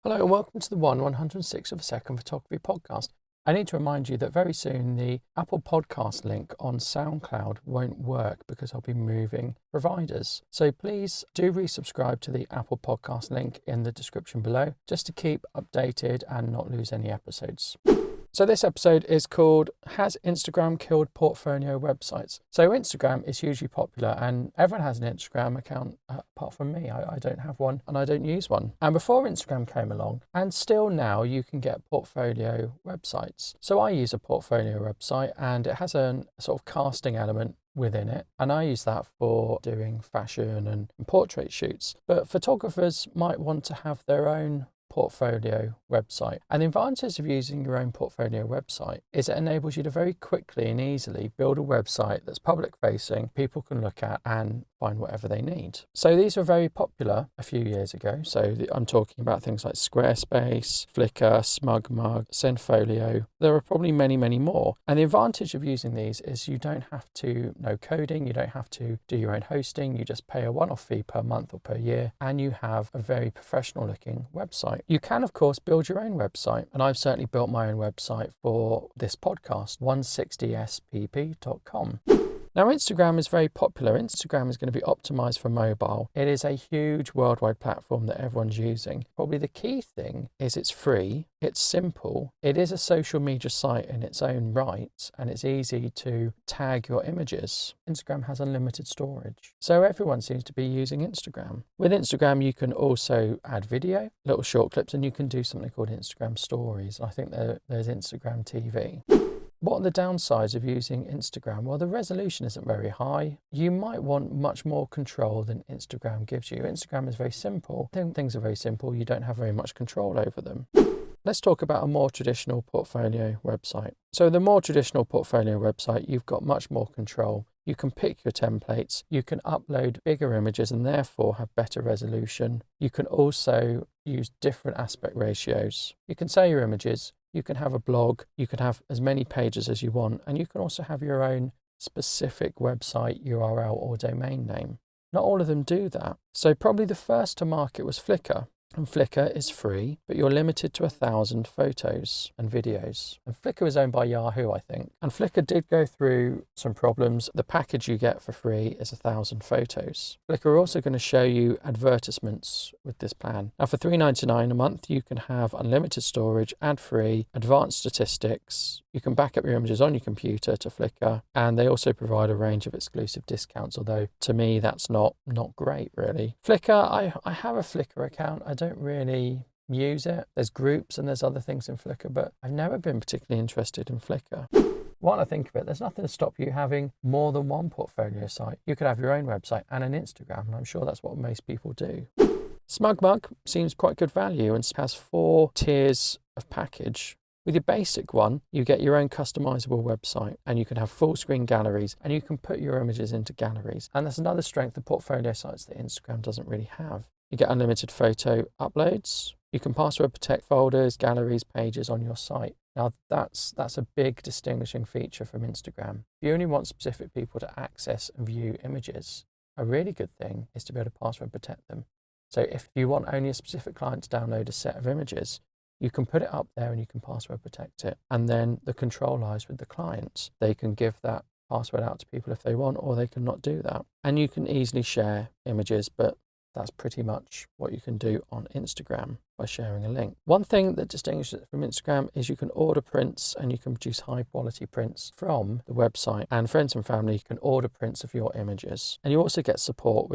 Hello and welcome to the 106 of a Second Photography podcast. I need to remind you that very soon the Apple Podcast link on SoundCloud won't work because I'll be moving providers. So please do resubscribe to the Apple Podcast link in the description below just to keep updated and not lose any episodes. So this episode is called Has Instagram Killed Portfolio Websites? So Instagram is hugely popular and everyone has an Instagram account apart from me. I don't have one and I don't use one. And before Instagram came along, and still now, you can get portfolio websites. So I use a portfolio website and it has a sort of casting element within it, and I use that for doing fashion and portrait shoots. But photographers might want to have their own portfolio website. And the advantage of using your own portfolio website is it enables you to very quickly and easily build a website that's public facing, people can look at and find whatever they need. So these were very popular a few years ago. So I'm talking about things like Squarespace, Flickr, SmugMug, Zenfolio. There are probably many, many more. And the advantage of using these is you don't have to know coding, you don't have to do your own hosting, you just pay a one-off fee per month or per year, and you have a very professional looking website. You can, of course, build your own website, and I've certainly built my own website for this podcast, 160spp.com. Now, Instagram is very popular. Instagram is going to be optimized for mobile. It is a huge worldwide platform that everyone's using. Probably the key thing is it's free, it's simple, it is a social media site in its own right, and it's easy to tag your images. Instagram has unlimited storage. So everyone seems to be using Instagram. With Instagram, you can also add video, little short clips, and you can do something called Instagram stories. I think there's Instagram TV. What are the downsides of using Instagram? Well, the resolution isn't very high. You might want much more control than Instagram gives you. Instagram is very simple. Things are very simple. You don't have very much control over them. Let's talk about a more traditional portfolio website. So the more traditional portfolio website, you've got much more control. You can pick your templates. You can upload bigger images and therefore have better resolution. You can also use different aspect ratios. You can save your images. You can have a blog, you can have as many pages as you want, and you can also have your own specific website URL or domain name. Not all of them do that. So probably the first to market was Flickr. And Flickr is free, but you're limited to 1,000 photos and videos. And Flickr is owned by Yahoo, I think. And Flickr did go through some problems. The package you get for free is 1,000 photos. Flickr are also going to show you advertisements with this plan. Now for $3.99 a month, you can have unlimited storage, ad-free, advanced statistics. You can back up your images on your computer to Flickr, and they also provide a range of exclusive discounts, although to me that's not great really. Flickr, I have a Flickr account. I don't really use it. There's groups and there's other things in Flickr, but I've never been particularly interested in Flickr. While I think of it, there's nothing to stop you having more than one portfolio site. You could have your own website and an Instagram, and I'm sure that's what most people do. SmugMug seems quite good value and has 4 tiers of package. With your basic one, you get your own customizable website and you can have full screen galleries and you can put your images into galleries. And that's another strength of portfolio sites that Instagram doesn't really have. You get unlimited photo uploads. You can password protect folders, galleries, pages on your site. Now that's a big distinguishing feature from Instagram. If you only want specific people to access and view images, a really good thing is to be able to password protect them. So if you want only a specific client to download a set of images, you can put it up there and you can password protect it. And then the control lies with the clients. They can give that password out to people if they want, or they can not do that. And you can easily share images, but that's pretty much what you can do on Instagram by sharing a link. One thing that distinguishes it from Instagram is you can order prints and you can produce high quality prints from the website, and friends and family can order prints of your images. And you also get support,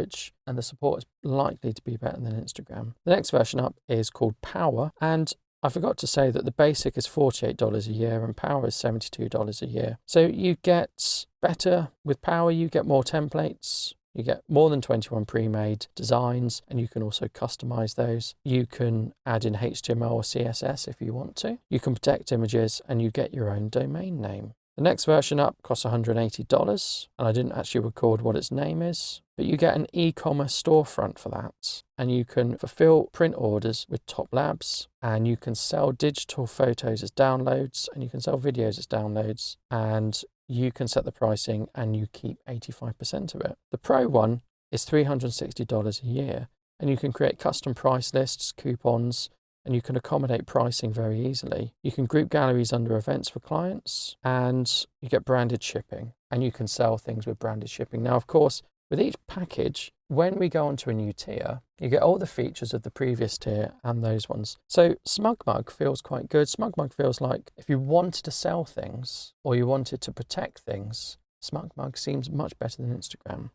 and the support is likely to be better than Instagram. The next version up is called Power, and I forgot to say that the basic is $48 a year and Power is $72 a year. So you get better with Power, you get more templates. You get more than 21 pre-made designs, and you can also customize those. You can add in HTML or CSS if you want to. You can protect images and you get your own domain name. The next version up costs $180, and I didn't actually record what its name is, but you get an e-commerce storefront for that, and you can fulfill print orders with Top Labs, and you can sell digital photos as downloads, and you can sell videos as downloads, and you can set the pricing and you keep 85% of it. The Pro one is $360 a year, and you can create custom price lists, coupons, and you can accommodate pricing very easily. You can group galleries under events for clients, and you get branded shipping, and you can sell things with branded shipping. Now, of course, with each package, when we go onto a new tier, you get all the features of the previous tier and those ones. So SmugMug feels quite good. SmugMug feels like if you wanted to sell things or you wanted to protect things, SmugMug seems much better than Instagram.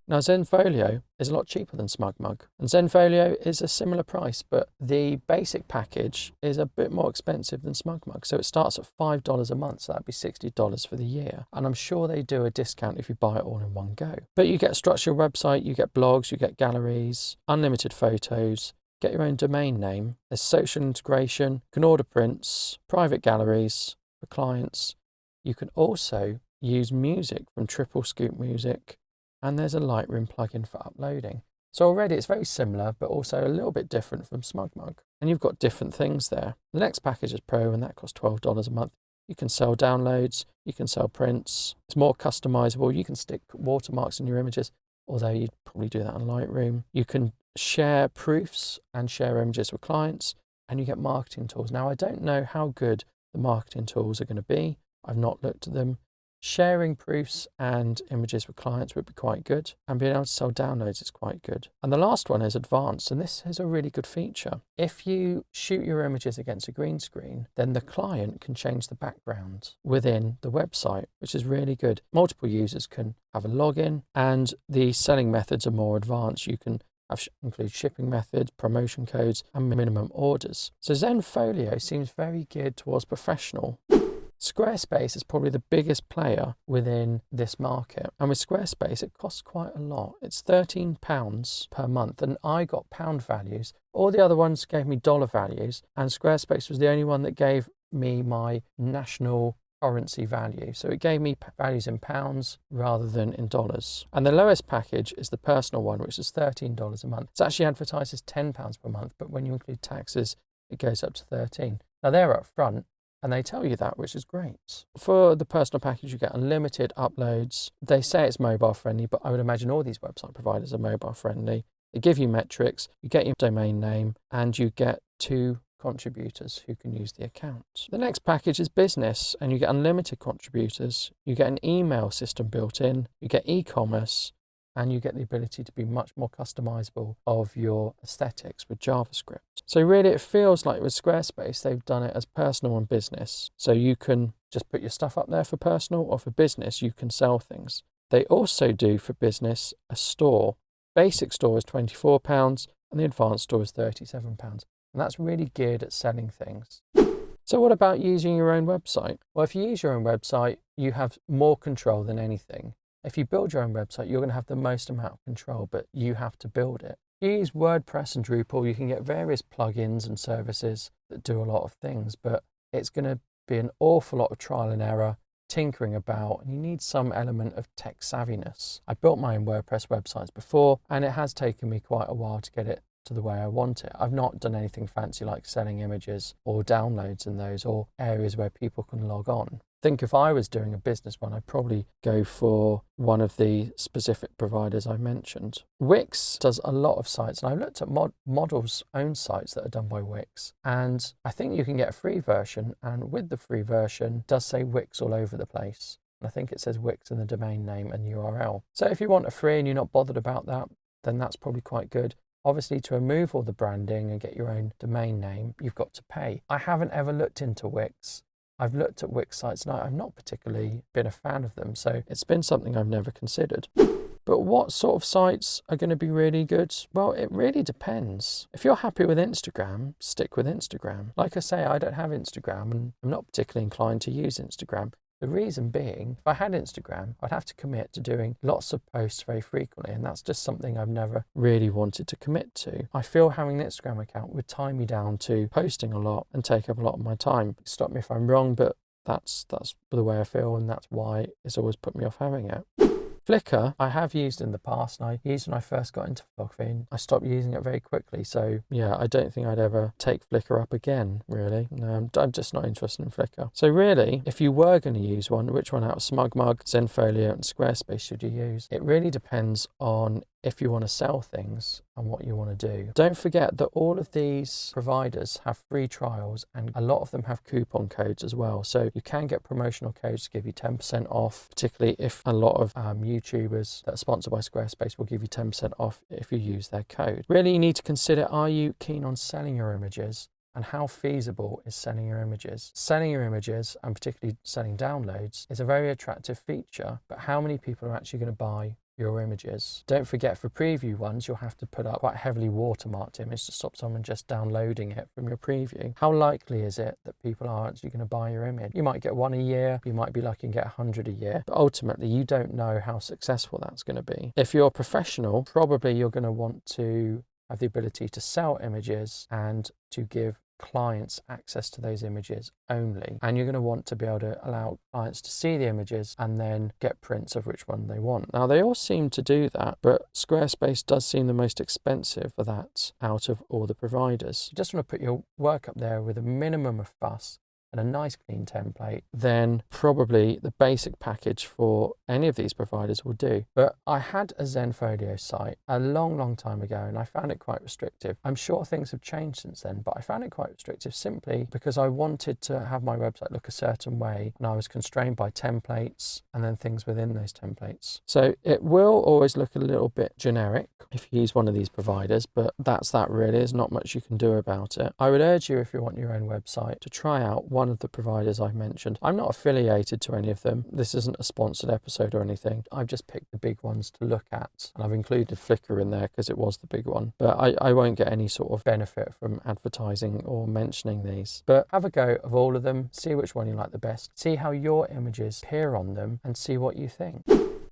Now, Zenfolio is a lot cheaper than SmugMug, and Zenfolio is a similar price, but the basic package is a bit more expensive than SmugMug. So it starts at $5 a month, so that'd be $60 for the year. And I'm sure they do a discount if you buy it all in one go. But you get a structured website, you get blogs, you get galleries, unlimited photos, get your own domain name. There's social integration, you can order prints, private galleries for clients. You can also use music from Triple Scoop Music, and there's a Lightroom plugin for uploading. So already it's very similar, but also a little bit different from SmugMug. And you've got different things there. The next package is Pro, and that costs $12 a month. You can sell downloads, you can sell prints. It's more customizable. You can stick watermarks in your images, although you'd probably do that in Lightroom. You can share proofs and share images with clients, and you get marketing tools. Now, I don't know how good the marketing tools are going to be. I've not looked at them. Sharing proofs and images with clients would be quite good, and being able to sell downloads is quite good. And the last one is advanced, and this is a really good feature. If you shoot your images against a green screen, then the client can change the background within the website, which is really good. Multiple users can have a login, and the selling methods are more advanced. You can include shipping methods, promotion codes, and minimum orders. So Zenfolio seems very geared towards professional. Squarespace is probably the biggest player within this market. And with Squarespace, it costs quite a lot. It's £13 per month, and I got pound values. All the other ones gave me dollar values, and Squarespace was the only one that gave me my national currency value. So it gave me values in pounds rather than in dollars. And the lowest package is the personal one, which is $13 a month. It's actually advertised as £10 per month, but when you include taxes, it goes up to 13. Now they're up front, and they tell you that, which is great. For the personal package, you get unlimited uploads. They say it's mobile friendly, but I would imagine all these website providers are mobile friendly. They give you metrics, you get your domain name, and you get 2 contributors who can use the account. The next package is business, and you get unlimited contributors. You get an email system built in, you get e-commerce, and you get the ability to be much more customizable of your aesthetics with JavaScript. So really it feels like with Squarespace, they've done it as personal and business. So you can just put your stuff up there for personal, or for business, you can sell things. They also do for business a store. Basic store is £24 and the advanced store is £37. And that's really geared at selling things. So what about using your own website? Well, if you use your own website, you have more control than anything. If you build your own website, you're going to have the most amount of control, but you have to build it. You use WordPress and Drupal, you can get various plugins and services that do a lot of things, but it's going to be an awful lot of trial and error, tinkering about, and you need some element of tech savviness. I built my own WordPress websites before, and it has taken me quite a while to get it to the way I want it. I've not done anything fancy like selling images or downloads in those, or areas where people can log on. I think if I was doing a business one, I'd probably go for one of the specific providers I mentioned. Wix does a lot of sites, and I've looked at Model's own sites that are done by Wix, and I think you can get a free version, and with the free version, it does say Wix all over the place. And I think it says Wix in the domain name and URL. So if you want a free and you're not bothered about that, then that's probably quite good. Obviously, to remove all the branding and get your own domain name, you've got to pay. I haven't ever looked into Wix. I've looked at Wix sites and I've not particularly been a fan of them, so it's been something I've never considered. But what sort of sites are going to be really good? Well, it really depends. If you're happy with Instagram, stick with Instagram. Like I say, I don't have Instagram and I'm not particularly inclined to use Instagram. The reason being, if I had Instagram, I'd have to commit to doing lots of posts very frequently, and that's just something I've never really wanted to commit to. I feel having an Instagram account would tie me down to posting a lot and take up a lot of my time. Stop me if I'm wrong, but that's the way I feel, and that's why it's always put me off having it. Flickr, I have used in the past, and I used when I first got into photography, and I stopped using it very quickly. So yeah, I don't think I'd ever take Flickr up again, really. No, I'm just not interested in Flickr. So really, if you were going to use one, which one out of SmugMug, Zenfolio and Squarespace should you use? It really depends on if you want to sell things and what you want to do. Don't forget that all of these providers have free trials and a lot of them have coupon codes as well. So you can get promotional codes to give you 10% off, particularly if a lot of YouTubers that are sponsored by Squarespace will give you 10% off if you use their code. Really, you need to consider, are you keen on selling your images? And how feasible is selling your images? Selling your images, and particularly selling downloads, is a very attractive feature, but how many people are actually going to buy your images? Don't forget, for preview ones, you'll have to put up quite a heavily watermarked image to stop someone just downloading it from your preview. How likely is it that people are actually going to buy your image? You might get one a year, you might be lucky and get 100 a year, but ultimately you don't know how successful that's going to be. If you're a professional, probably you're going to want to have the ability to sell images and to give clients access to those images only. And you're going to want to be able to allow clients to see the images and then get prints of which one they want. Now, they all seem to do that, but Squarespace does seem the most expensive for that out of all the providers. You just want to put your work up there with a minimum of fuss and a nice clean template, then probably the basic package for any of these providers will do. But I had a Zenfolio site a long time ago and I found it quite restrictive. I'm sure things have changed since then, but I found it quite restrictive simply because I wanted to have my website look a certain way and I was constrained by templates and then things within those templates. So it will always look a little bit generic if you use one of these providers, but that's that really. There's not much you can do about it. I would urge you, if you want your own website, to try out one of the providers I've mentioned. I'm not affiliated to any of them. This isn't a sponsored episode or anything. I've just picked the big ones to look at, and I've included Flickr in there because it was the big one. But I won't get any sort of benefit from advertising or mentioning these. But have a go of all of them, see which one you like the best, see how your images appear on them, and see what you think.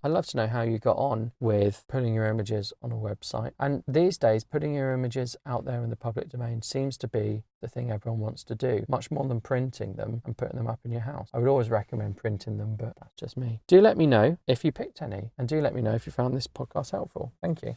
I'd love to know how you got on with putting your images on a website. And these days, putting your images out there in the public domain seems to be the thing everyone wants to do, much more than printing them and putting them up in your house. I would always recommend printing them, but that's just me. Do let me know if you picked any, and do let me know if you found this podcast helpful. Thank you.